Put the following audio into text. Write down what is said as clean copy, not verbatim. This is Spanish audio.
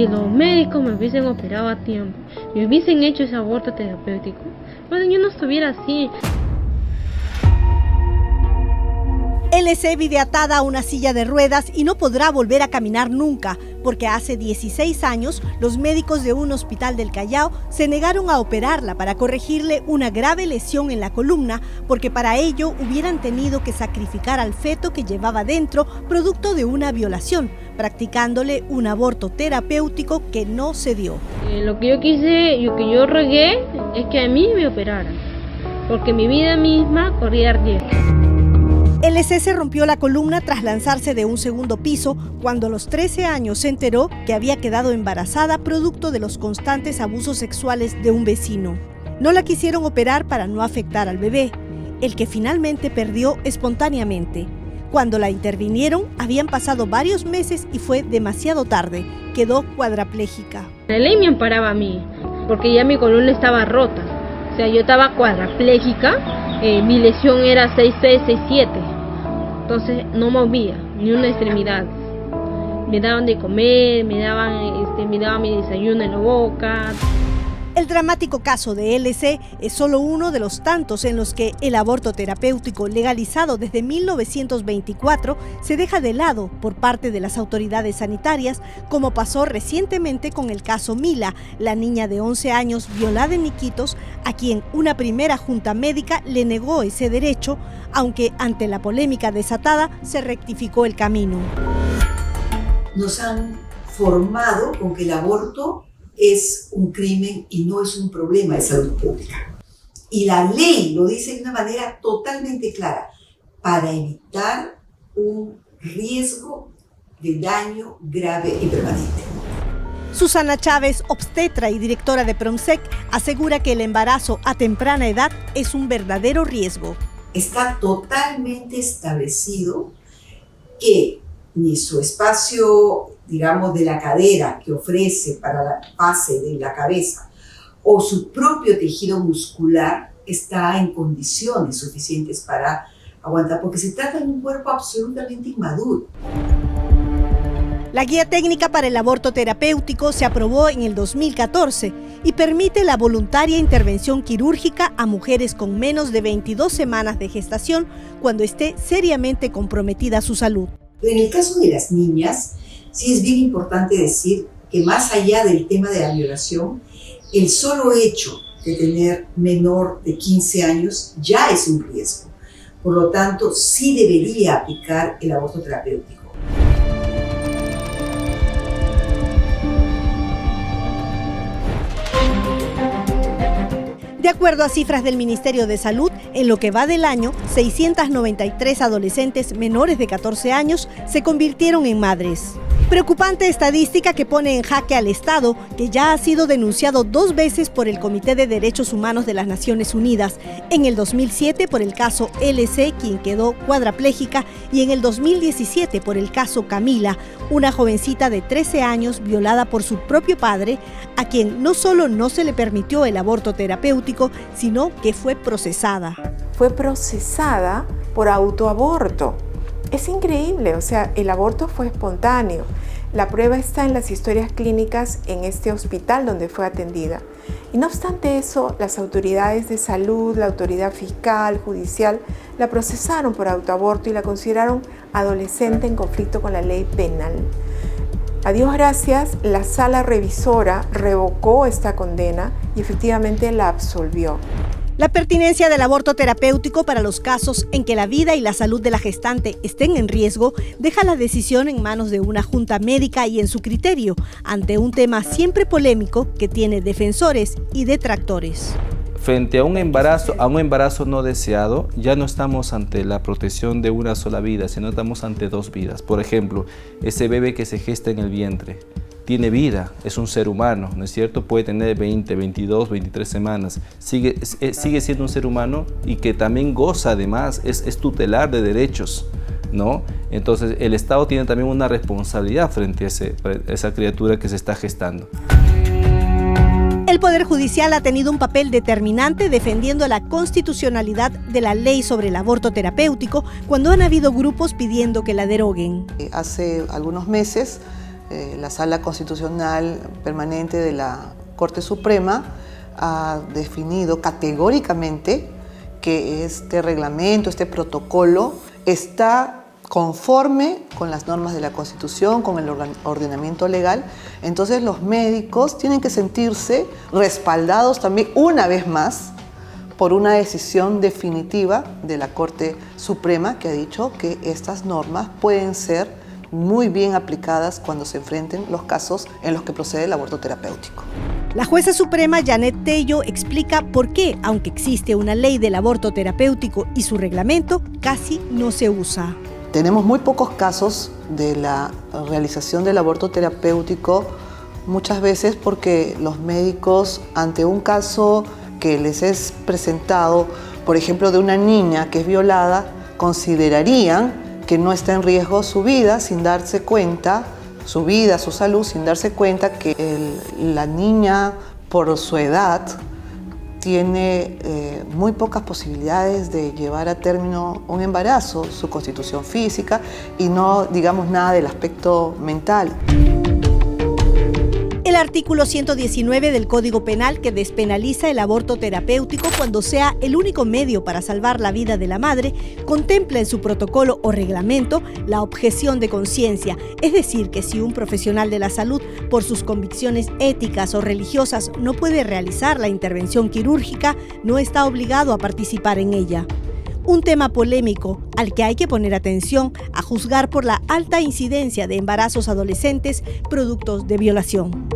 si los médicos me hubiesen operado a tiempo, me hubiesen hecho ese aborto terapéutico, pues yo no estuviera así. LC vive atada a una silla de ruedas y no podrá volver a caminar nunca, porque hace 16 años los médicos de un hospital del Callao se negaron a operarla para corregirle una grave lesión en la columna, porque para ello hubieran tenido que sacrificar al feto que llevaba dentro, producto de una violación, practicándole un aborto terapéutico que no se dio. Lo que yo quise, lo que yo rogué es que a mí me operaran, porque mi vida misma corría riesgo. LC se rompió la columna tras lanzarse de un segundo piso cuando a los 13 años se enteró que había quedado embarazada producto de los constantes abusos sexuales de un vecino. No la quisieron operar para no afectar al bebé, el que finalmente perdió espontáneamente. Cuando la intervinieron, habían pasado varios meses y fue demasiado tarde. Quedó cuadraplégica. La ley me amparaba a mí, porque ya mi columna estaba rota. O sea, yo estaba cuadraplégica, mi lesión era 6'6", 6'7". Entonces no movía ni una extremidad. Me daban de comer, me daban mi desayuno en la boca. El dramático caso de LC es solo uno de los tantos en los que el aborto terapéutico legalizado desde 1924 se deja de lado por parte de las autoridades sanitarias, como pasó recientemente con el caso Mila, la niña de 11 años violada en Iquitos, a quien una primera junta médica le negó ese derecho, aunque ante la polémica desatada se rectificó el camino. Nos han formado con que el aborto es un crimen y no es un problema de salud pública. Y la ley lo dice de una manera totalmente clara, para evitar un riesgo de daño grave y permanente. Susana Chávez, obstetra y directora de PROMSEC, asegura que el embarazo a temprana edad es un verdadero riesgo. Está totalmente establecido que ni su espacio, digamos, de la cadera que ofrece para la base de la cabeza o su propio tejido muscular está en condiciones suficientes para aguantar, porque se trata de un cuerpo absolutamente inmaduro. La guía técnica para el aborto terapéutico se aprobó en el 2014 y permite la voluntaria intervención quirúrgica a mujeres con menos de 22 semanas de gestación cuando esté seriamente comprometida su salud. En el caso de las niñas, sí es bien importante decir que más allá del tema de la violación, el solo hecho de tener menor de 15 años ya es un riesgo. Por lo tanto, sí debería aplicar el aborto terapéutico. De acuerdo a cifras del Ministerio de Salud, en lo que va del año, 693 adolescentes menores de 14 años se convirtieron en madres. Preocupante estadística que pone en jaque al Estado, que ya ha sido denunciado 2 veces por el Comité de Derechos Humanos de las Naciones Unidas, en el 2007 por el caso LC, quien quedó cuadraplégica, y en el 2017 por el caso Camila, una jovencita de 13 años violada por su propio padre, a quien no solo no se le permitió el aborto terapéutico, sino que fue procesada. Fue procesada por autoaborto. Es increíble, o sea, el aborto fue espontáneo. La prueba está en las historias clínicas en este hospital donde fue atendida. Y no obstante eso, las autoridades de salud, la autoridad fiscal, judicial, la procesaron por autoaborto y la consideraron adolescente en conflicto con la ley penal. A Dios gracias, la sala revisora revocó esta condena y efectivamente la absolvió. La pertinencia del aborto terapéutico para los casos en que la vida y la salud de la gestante estén en riesgo deja la decisión en manos de una junta médica y en su criterio, ante un tema siempre polémico que tiene defensores y detractores. Frente a un embarazo no deseado, ya no estamos ante la protección de una sola vida, sino estamos ante 2 vidas. Por ejemplo, ese bebé que se gesta en el vientre tiene vida, es un ser humano, ¿no es cierto? Puede tener 20, 22, 23 semanas, sigue siendo un ser humano y que también goza además, es tutelar de derechos, ¿no? Entonces el Estado tiene también una responsabilidad frente a esa criatura que se está gestando. El Poder Judicial ha tenido un papel determinante defendiendo la constitucionalidad de la ley sobre el aborto terapéutico cuando han habido grupos pidiendo que la deroguen. Hace algunos meses la Sala Constitucional Permanente de la Corte Suprema ha definido categóricamente que este reglamento, este protocolo está conforme con las normas de la Constitución, con el ordenamiento legal. Entonces los médicos tienen que sentirse respaldados también una vez más por una decisión definitiva de la Corte Suprema que ha dicho que estas normas pueden ser muy bien aplicadas cuando se enfrenten los casos en los que procede el aborto terapéutico. La jueza suprema Janet Tello explica por qué, aunque existe una ley del aborto terapéutico y su reglamento, casi no se usa. Tenemos muy pocos casos de la realización del aborto terapéutico, muchas veces porque los médicos, ante un caso que les es presentado, por ejemplo, de una niña que es violada, considerarían que no está en riesgo su vida sin darse cuenta, su vida, su salud, sin darse cuenta que la niña, por su edad, tiene muy pocas posibilidades de llevar a término un embarazo, su constitución física y no digamos nada del aspecto mental. El artículo 119 del Código Penal, que despenaliza el aborto terapéutico cuando sea el único medio para salvar la vida de la madre, contempla en su protocolo o reglamento la objeción de conciencia, es decir, que si un profesional de la salud, por sus convicciones éticas o religiosas, no puede realizar la intervención quirúrgica, no está obligado a participar en ella. Un tema polémico al que hay que poner atención a juzgar por la alta incidencia de embarazos adolescentes productos de violación.